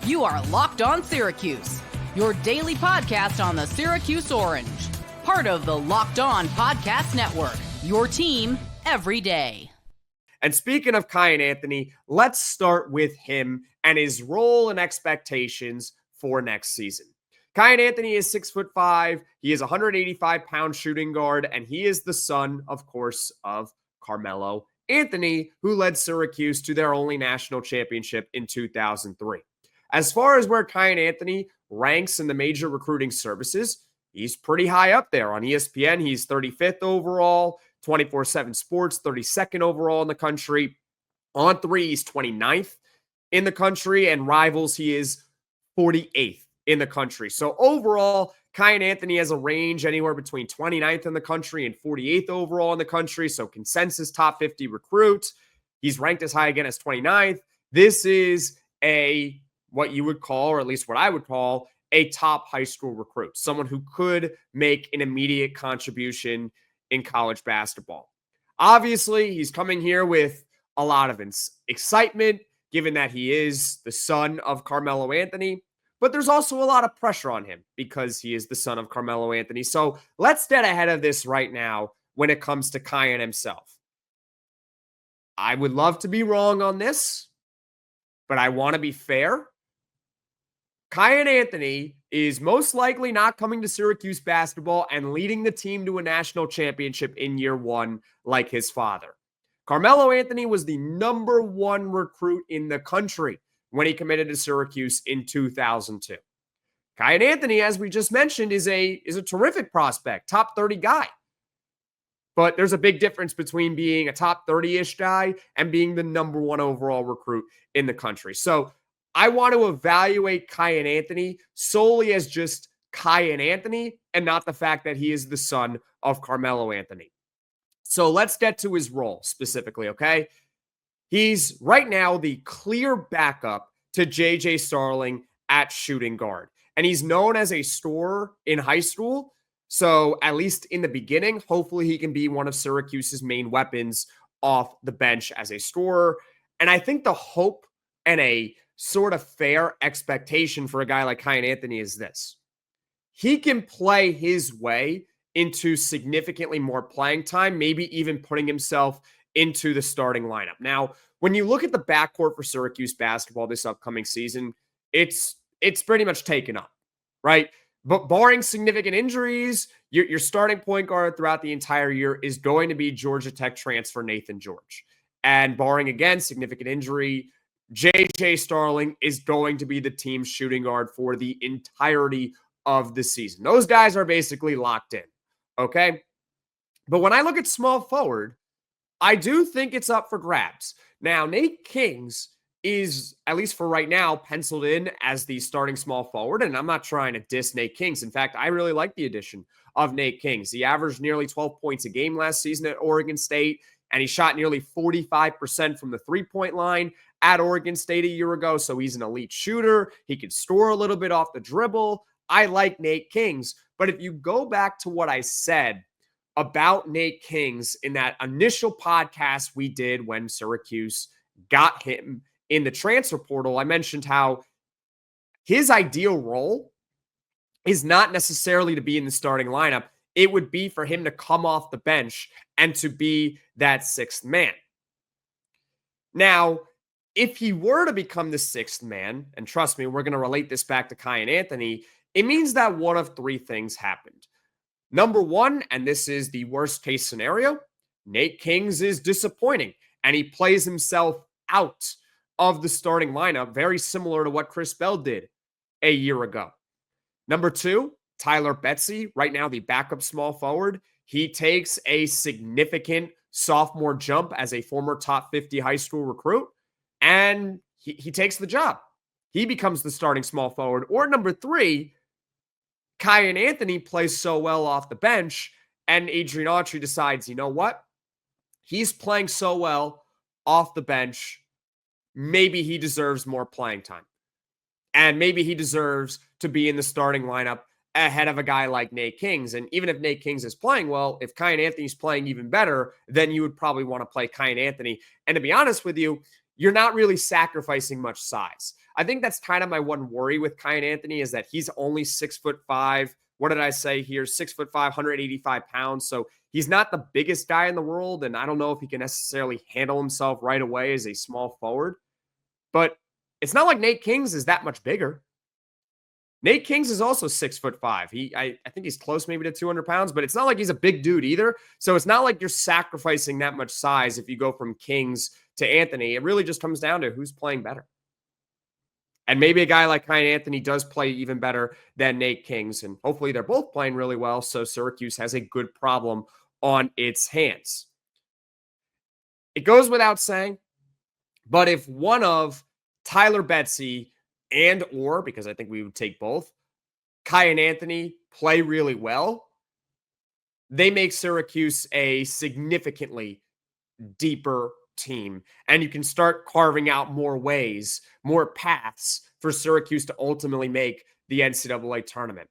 You are Locked On Syracuse, your daily podcast on the Syracuse Orange. Part of the Locked On Podcast Network, your team every day. And speaking of Kiyan Anthony, let's start with him and his role and expectations for next season. Kiyan Anthony is 6'5". He is a 185-pound shooting guard, and he is the son, of course, of Carmelo Anthony, who led Syracuse to their only national championship in 2003. As far as where Kiyan Anthony ranks in the major recruiting services, he's pretty high up there. On ESPN, he's 35th overall, 24/7 Sports, 32nd overall in the country. On 3, he's 29th in the country, and Rivals, he is 48th in the country. So overall, Kiyan Anthony has a range anywhere between 29th in the country and 48th overall in the country. So consensus top 50 recruit. He's ranked as high again as 29th. This is what you would call, or at least what I would call, a top high school recruit, someone who could make an immediate contribution in college basketball. Obviously, he's coming here with a lot of excitement, given that he is the son of Carmelo Anthony, but there's also a lot of pressure on him because he is the son of Carmelo Anthony. So let's get ahead of this right now when it comes to Kiyan himself. I would love to be wrong on this, but I want to be fair. Kiyan Anthony is most likely not coming to Syracuse basketball and leading the team to a national championship in year one like his father. Carmelo Anthony was the number one recruit in the country when he committed to Syracuse in 2002. Kiyan Anthony, as we just mentioned, is a terrific prospect, top 30 guy. But there's a big difference between being a top 30-ish guy and being the number one overall recruit in the country. So I want to evaluate Kiyan Anthony solely as just Kiyan Anthony and not the fact that he is the son of Carmelo Anthony. So let's get to his role specifically, okay? He's right now the clear backup to JJ Starling at shooting guard. And he's known as a scorer in high school. So at least in the beginning, hopefully he can be one of Syracuse's main weapons off the bench as a scorer. And I think the hope and a sort of fair expectation for a guy like Kiyan Anthony is this. He can play his way into significantly more playing time, maybe even putting himself into the starting lineup. Now, when you look at the backcourt for Syracuse basketball this upcoming season, it's pretty much taken up, right? But barring significant injuries, your starting point guard throughout the entire year is going to be Georgia Tech transfer Nathan George. And barring, again, significant injury, JJ Starling is going to be the team's shooting guard for the entirety of the season. Those guys are basically locked in, okay? But when I look at small forward, I do think it's up for grabs. Now, Nate Kings is, at least for right now, penciled in as the starting small forward, and I'm not trying to diss Nate Kings. In fact, I really like the addition of Nate Kings. He averaged nearly 12 points a game last season at Oregon State, and he shot nearly 45% from the three-point line at Oregon State a year ago, so he's an elite shooter. He can score a little bit off the dribble. I like Nate Kings, but if you go back to what I said about Nate Kings in that initial podcast we did when Syracuse got him in the transfer portal, I mentioned how his ideal role is not necessarily to be in the starting lineup. It would be for him to come off the bench and to be that sixth man. Now, if he were to become the sixth man, and trust me, we're going to relate this back to Kiyan Anthony, it means that one of three things happened. Number one, and this is the worst case scenario, Nate Kings is disappointing and he plays himself out of the starting lineup, very similar to what Chris Bell did a year ago. Number two, Tyler Betsy, right now the backup small forward, he takes a significant sophomore jump as a former top 50 high school recruit, and he takes the job. He becomes the starting small forward. Or number three, Kiyan Anthony plays so well off the bench, and Adrian Autry decides, you know what? He's playing so well off the bench, maybe he deserves more playing time. And maybe he deserves to be in the starting lineup ahead of a guy like Nate Kings. And even if Nate Kings is playing well, if Kiyan Anthony's playing even better, then you would probably want to play Kiyan Anthony. And to be honest with you, you're not really sacrificing much size. I think that's kind of my one worry with Kiyan Anthony is that he's only 6'5". What did I say here? 6'5", 185 pounds. So he's not the biggest guy in the world. And I don't know if he can necessarily handle himself right away as a small forward. But it's not like Nate Kings is that much bigger. Nate Kings is also 6'5". I think he's close maybe to 200 pounds, but it's not like he's a big dude either. So it's not like you're sacrificing that much size if you go from Kings to Anthony. It really just comes down to who's playing better. And maybe a guy like Kiyan Anthony does play even better than Nate Kings. And hopefully they're both playing really well. So Syracuse has a good problem on its hands. It goes without saying, but if one of Tyler Betsy or, because I think we would take both, Kiyan Anthony play really well, they make Syracuse a significantly deeper team. And you can start carving out more ways, more paths for Syracuse to ultimately make the NCAA tournament.